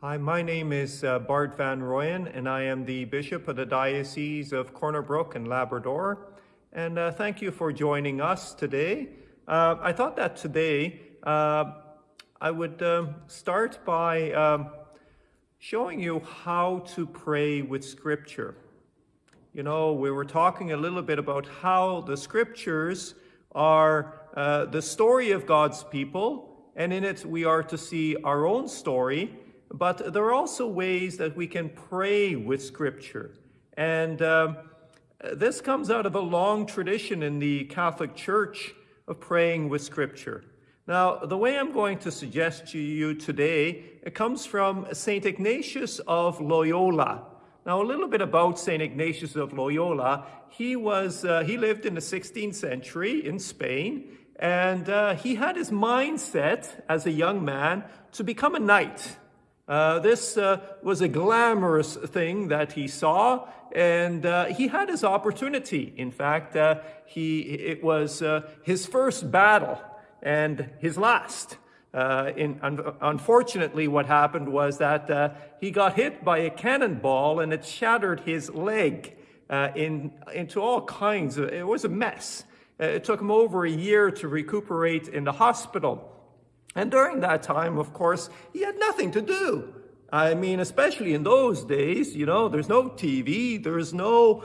Hi, my name is Bart Van Rooyen, and I am the Bishop of the Diocese of Corner Brook and Labrador. And thank you for joining us today. I thought that today I would start by showing you how to pray with Scripture. You know, we were talking a little bit about how the Scriptures are the story of God's people, and in it we are to see our own story. But there are also ways that we can pray with Scripture. And this comes out of a long tradition in the Catholic Church of praying with Scripture. Now, the way I'm going to suggest to you today, it comes from St. Ignatius of Loyola. Now, a little bit about St. Ignatius of Loyola. He lived in the 16th century in Spain, and he had his mindset as a young man to become a knight. This was a glamorous thing that he saw, and he had his opportunity. In fact, it was his first battle and his last. Unfortunately, what happened was that he got hit by a cannonball, and it shattered his leg into all kinds of. It was a mess. It took him over a year to recuperate in the hospital. And during that time, of course, he had nothing to do. I mean, especially in those days, you know, there's no TV, there's no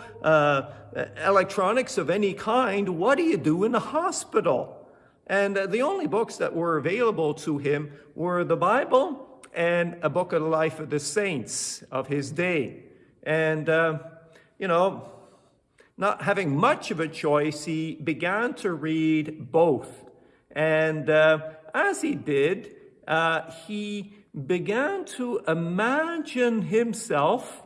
electronics of any kind. What do you do in the hospital? And the only books that were available to him were the Bible and a book of the life of the saints of his day. And, not having much of a choice, he began to read both. And as he did, he began to imagine himself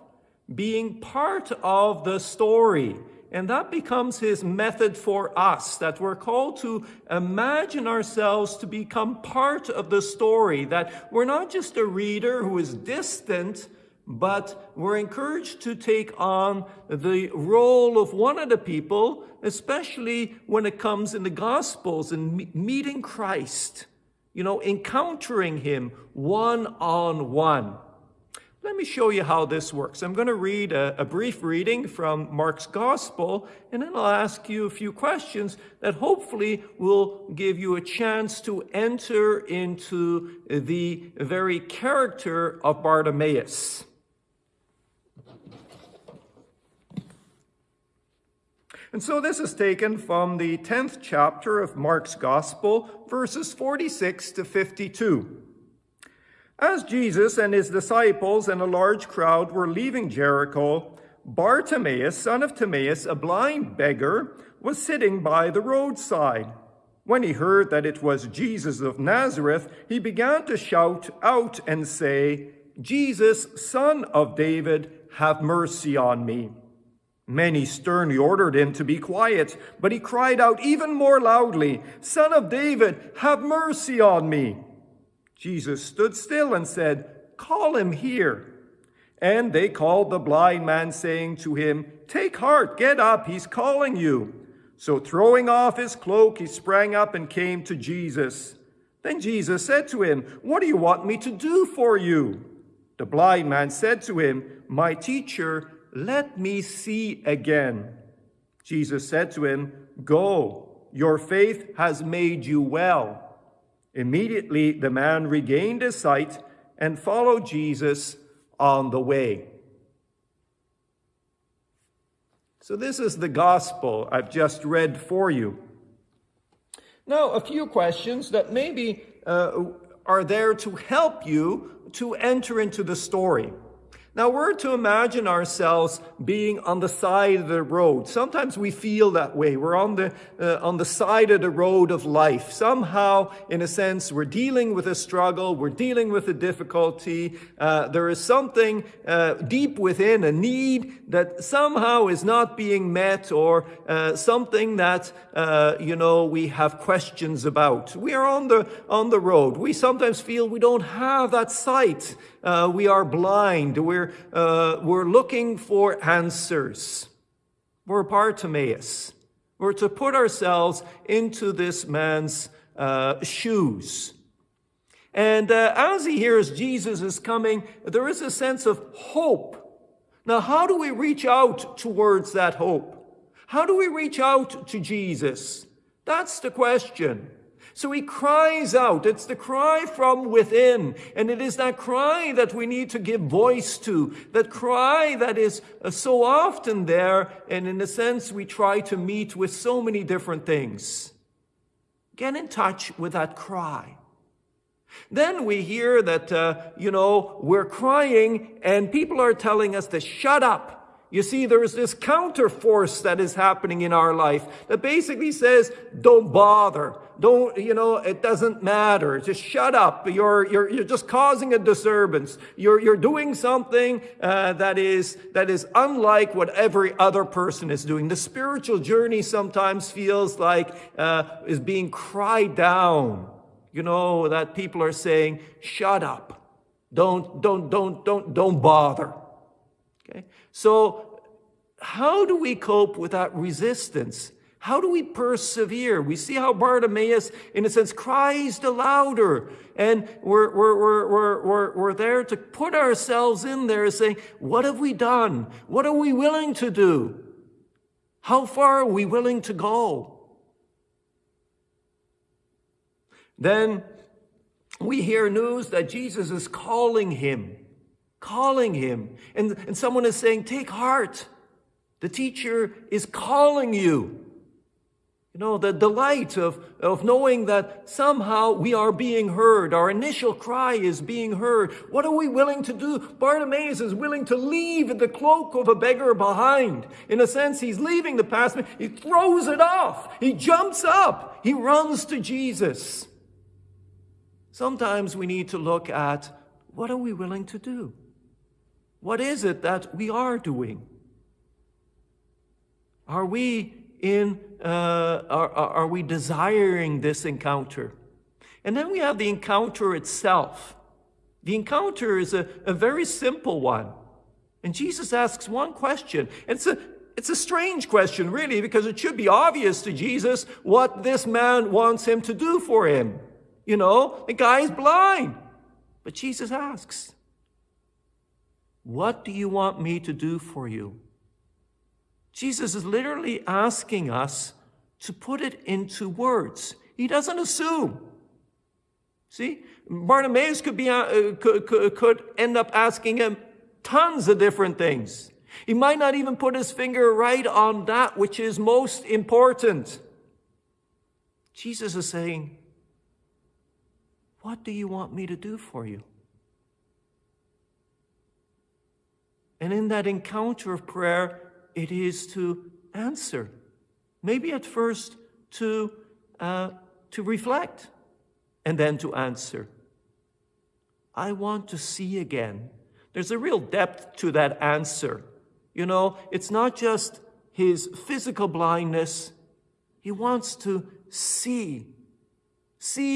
being part of the story. And that becomes his method for us, that we're called to imagine ourselves to become part of the story, that we're not just a reader who is distant, but we're encouraged to take on the role of one of the people, especially when it comes in the Gospels and meeting Christ, you know, encountering him one-on-one. Let me show you how this works. I'm going to read a brief reading from Mark's Gospel, and then I'll ask you a few questions that hopefully will give you a chance to enter into the very character of Bartimaeus. And so this is taken from the 10th chapter of Mark's Gospel, verses 46 to 52. As Jesus and his disciples and a large crowd were leaving Jericho, Bartimaeus, son of Timaeus, a blind beggar, was sitting by the roadside. When he heard that it was Jesus of Nazareth, he began to shout out and say, "Jesus, Son of David, have mercy on me." Many sternly ordered him to be quiet, but he cried out even more loudly, "Son of David, have mercy on me." Jesus stood still and said, "Call him here." And they called the blind man, saying to him, "Take heart, get up, he's calling you." So throwing off his cloak, he sprang up and came to Jesus. Then Jesus said to him, "What do you want me to do for you?" The blind man said to him, "My teacher, let me see again." Jesus said to him, "Go, your faith has made you well." Immediately the man regained his sight and followed Jesus on the way. So this is the gospel I've just read for you. Now, a few questions that maybe are there to help you to enter into the story. Now, we're to imagine ourselves being on the side of the road. Sometimes we feel that way. We're on the side of the road of life. Somehow, in a sense, we're dealing with a struggle. We're dealing with a difficulty. There is something deep within, a need that somehow is not being met, or something that we have questions about. We are on the road. We sometimes feel we don't have that sight. We are blind. We're looking for answers. We're Bartimaeus. We're to put ourselves into this man's shoes. And as he hears Jesus is coming, there is a sense of hope. Now, how do we reach out towards that hope? How do we reach out to Jesus? That's the question. So he cries out. It's the cry from within. And it is that cry that we need to give voice to. That cry that is so often there. And in a sense, we try to meet with so many different things. Get in touch with that cry. Then we hear that, we're crying and people are telling us to shut up. You see, there's this counter force that is happening in our life that basically says, don't bother. It doesn't matter. Just shut up. You're just causing a disturbance. You're doing something that is unlike what every other person is doing. The spiritual journey sometimes feels like is being cried down. That people are saying, shut up. Don't bother. Okay? So how do we cope with that resistance? How do we persevere? We see how Bartimaeus, in a sense, cries the louder. And we're there to put ourselves in there saying, what have we done? What are we willing to do? How far are we willing to go? Then we hear news that Jesus is calling him. And someone is saying, take heart. The teacher is calling you. The delight of knowing that somehow we are being heard. Our initial cry is being heard. What are we willing to do? Bartimaeus is willing to leave the cloak of a beggar behind. In a sense, he's leaving the past. He throws it off. He jumps up. He runs to Jesus. Sometimes we need to look at, what are we willing to do? What is it that we are doing? Are we are we desiring this encounter? And then we have the encounter itself. The encounter is a very simple one. And Jesus asks one question. It's a strange question, really, because it should be obvious to Jesus what this man wants him to do for him. The guy's blind. But Jesus asks, what do you want me to do for you? Jesus is literally asking us to put it into words. He doesn't assume. See, Bartimaeus could end up asking him tons of different things. He might not even put his finger right on that which is most important. Jesus is saying, what do you want me to do for you? And in that encounter of prayer, it is to answer. Maybe at first to reflect and then to answer. I want to see again. There's a real depth to that answer. It's not just his physical blindness. He wants to see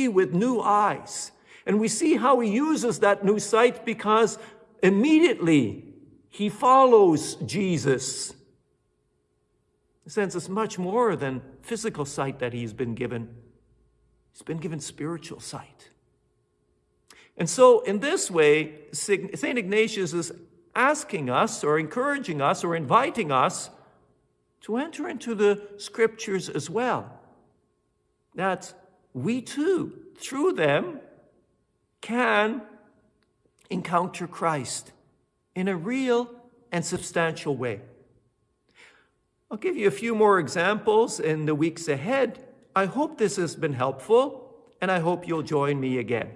with new eyes. And we see how he uses that new sight because immediately he follows Jesus. In a sense, it's much more than physical sight that he's been given. He's been given spiritual sight. And so in this way, St. Ignatius is asking us or encouraging us or inviting us to enter into the scriptures as well. That we too, through them, can encounter Christ in a real and substantial way. I'll give you a few more examples in the weeks ahead. I hope this has been helpful, and I hope you'll join me again.